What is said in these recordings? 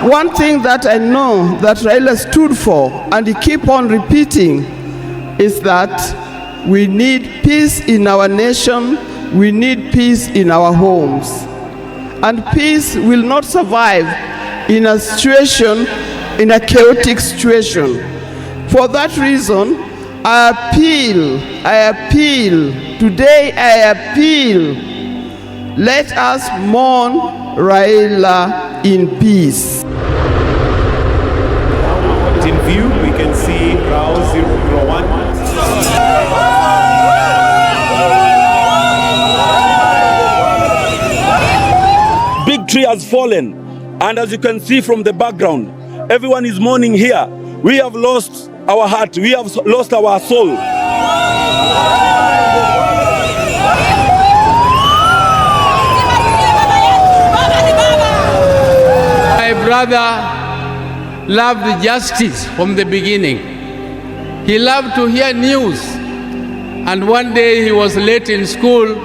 One thing that I know that Raila stood for, and he keep on repeating, is that we need peace in our nation, we need peace in our homes. And peace will not survive in a situation, in a chaotic situation. For that reason, I appeal, today I appeal, let us mourn Raila in peace. In view, we can see row 001. Big tree has fallen, and as you can see from the background, everyone is mourning here. We have lost our heart, we have lost our soul. My brother loved justice from the beginning. He loved to hear news. And one day he was late in school,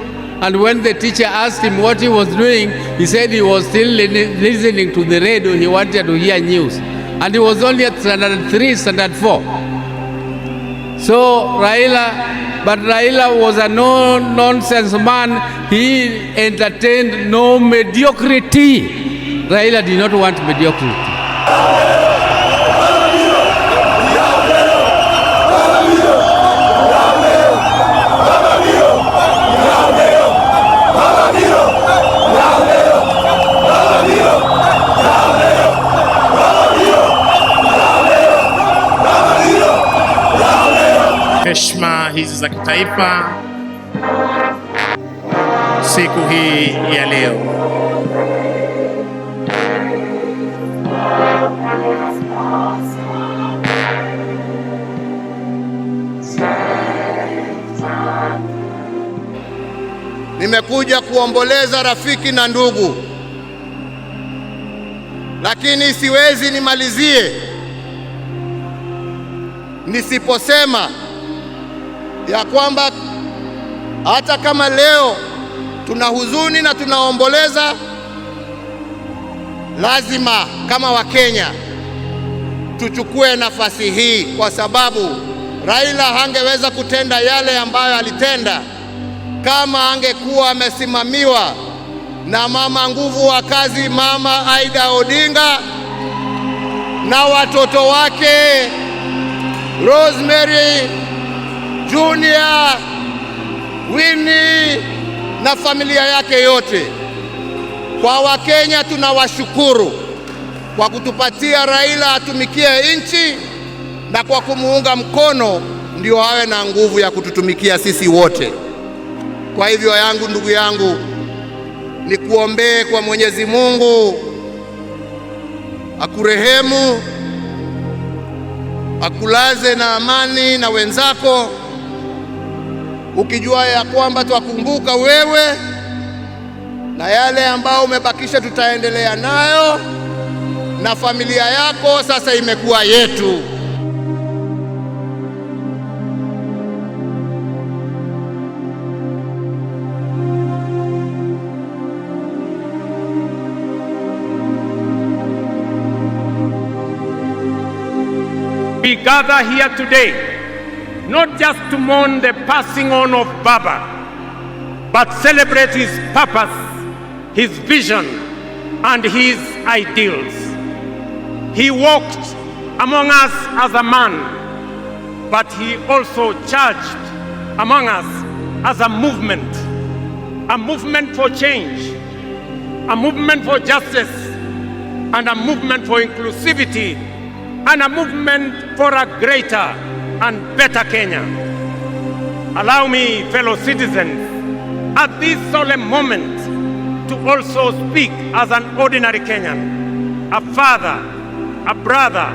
and when the teacher asked him what he was doing, he said he was still listening to the radio. He wanted to hear news. And he was only at standard 3, standard 4. So Raila was a no-nonsense man. He entertained no mediocrity. Raila did not want mediocrity. Heshima hizi za kitaifa siku hii ya leo. Nimekuja kuomboleza rafiki na ndugu, lakini siwezi nimalizie nisiposema ya kwamba hata kama leo tuna huzuni na tunaomboleza, lazima kama Wakenya tuchukue nafasi hii, kwa sababu Raila hangeweza kutenda yale ambayo alitenda kama angekuwa amesimamiwa na mama nguvu wa kazi, Mama Raila Odinga, na watoto wake Rosemary Junior, Winnie na familia yake yote. Kwa Wakenya tunawashukuru kwa kutupatia Raila atumikie nchi, na kwa kumuunga mkono ndio awe na nguvu ya kututumikia sisi wote. Kwa hivyo ndugu yangu, nikuombee kwa Mwenyezi Mungu akurehemu, akulaze na amani na wenzako, ukijua ya kwamba twakumbuka wewe na yale ambao umebakisha tutaendelea nayo, na familia yako sasa imekuwa yetu. We gather here today not just to mourn the passing on of Baba, but celebrate his purpose, his vision, and his ideals. He walked among us as a man, but he also charged among us as a movement for change, a movement for justice, and a movement for inclusivity, and a movement for a greater and better Kenya. Allow me, fellow citizens, at this solemn moment to also speak as an ordinary Kenyan, a father, a brother,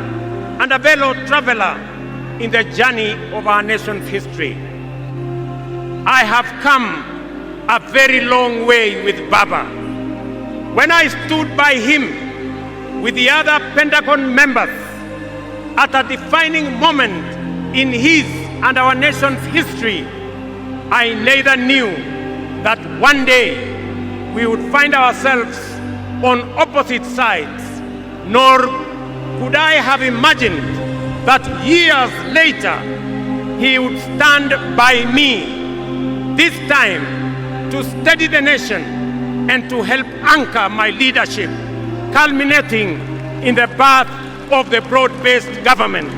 and a fellow traveler in the journey of our nation's history. I have come a very long way with Baba. When I stood by him with the other Pentagon members at a defining moment in his and our nation's history, I neither knew that one day we would find ourselves on opposite sides, nor could I have imagined that years later he would stand by me, this time to steady the nation and to help anchor my leadership, culminating in the birth of the broad-based government.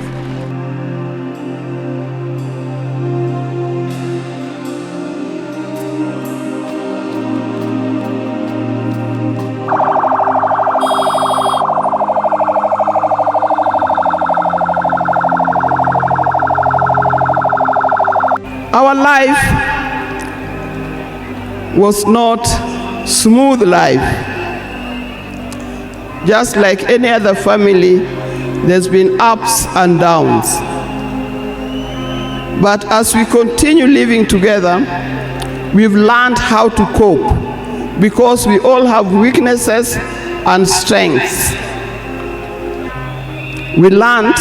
Our life was not smooth life. Just like any other family, there's been ups and downs. But as we continue living together, we've learned how to cope because we all have weaknesses and strengths. We learned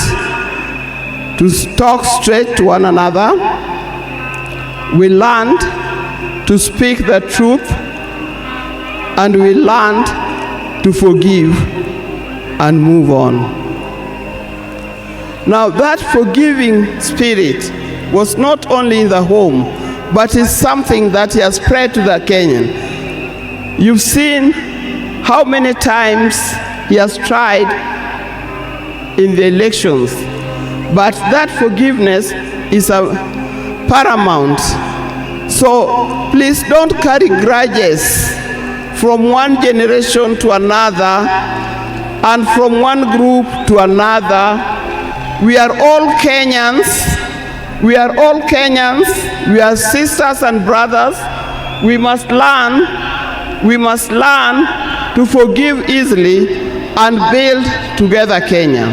to talk straight to one another. We learned to speak the truth, and we learned to forgive and move on. Now that forgiving spirit was not only in the home, but is something that has spread to the Kenyan. You've seen how many times he has tried in the elections, but that forgiveness is paramount. So please don't carry grudges from one generation to another and from one group to another. We are all Kenyans. We are all Kenyans. We are sisters and brothers. We must learn to forgive easily and build together Kenya.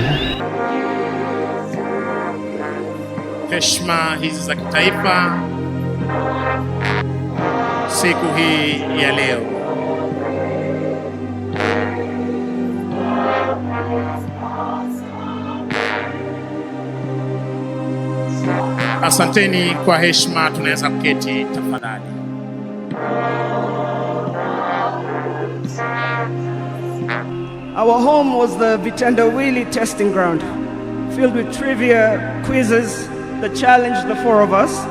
Heshima hizi za kitaifa siku hii ya leo. Asanteni kwa heshima, tunaweza kuketi tafadhali. Our home was the Vitendawili testing ground, filled with trivia, quizzes that challenged the four of us,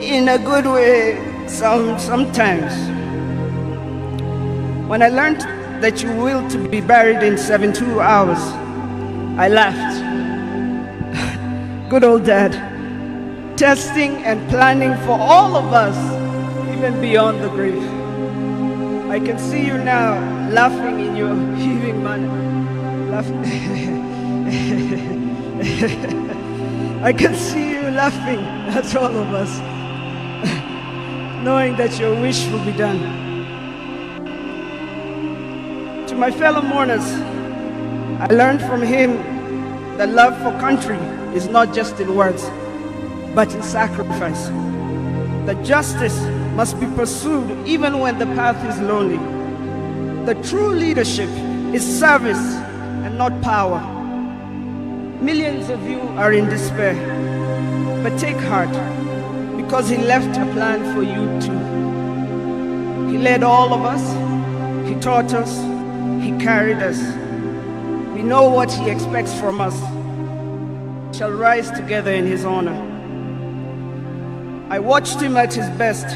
in a good way sometimes. When I learned that you willed to be buried in 72 hours, I laughed. Good old Dad, testing and planning for all of us, even beyond the grave. I can see you now, laughing in your heaving manner. I can see you laughing at all of us, knowing that your wish will be done. To my fellow mourners, I learned from him that love for country is not just in words, but in sacrifice. That justice must be pursued even when the path is lonely. The true leadership is service and not power. Millions of you are in despair, but take heart, because he left a plan for you too. He led all of us, he taught us, he carried us. We know what he expects from us. We shall rise together in his honor. I watched him at his best.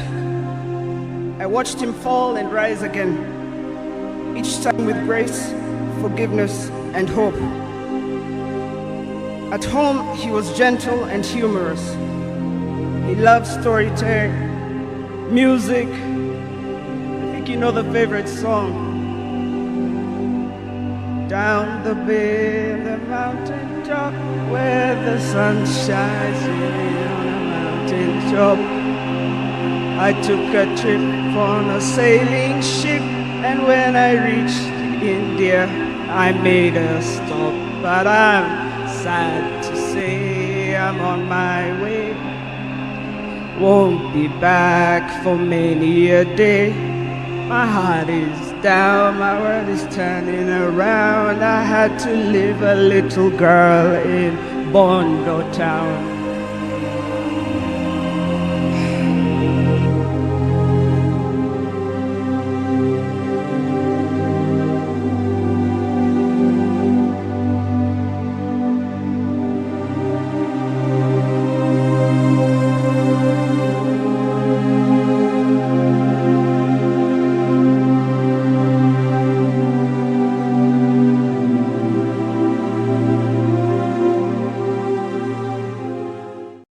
I watched him fall and rise again, each time with grace, forgiveness, and hope. At home, he was gentle and humorous. He loved storytelling, music. I think you know the favorite song. Down the bay, the mountain top, where the sun shines in on a mountain top. I took a trip on a sailing ship, and when I reached India, I made a stop. But I'm sad to say I'm on my way. Won't be back for many a day. My heart is down, my world is turning around. I had to leave a little girl in Bondo town.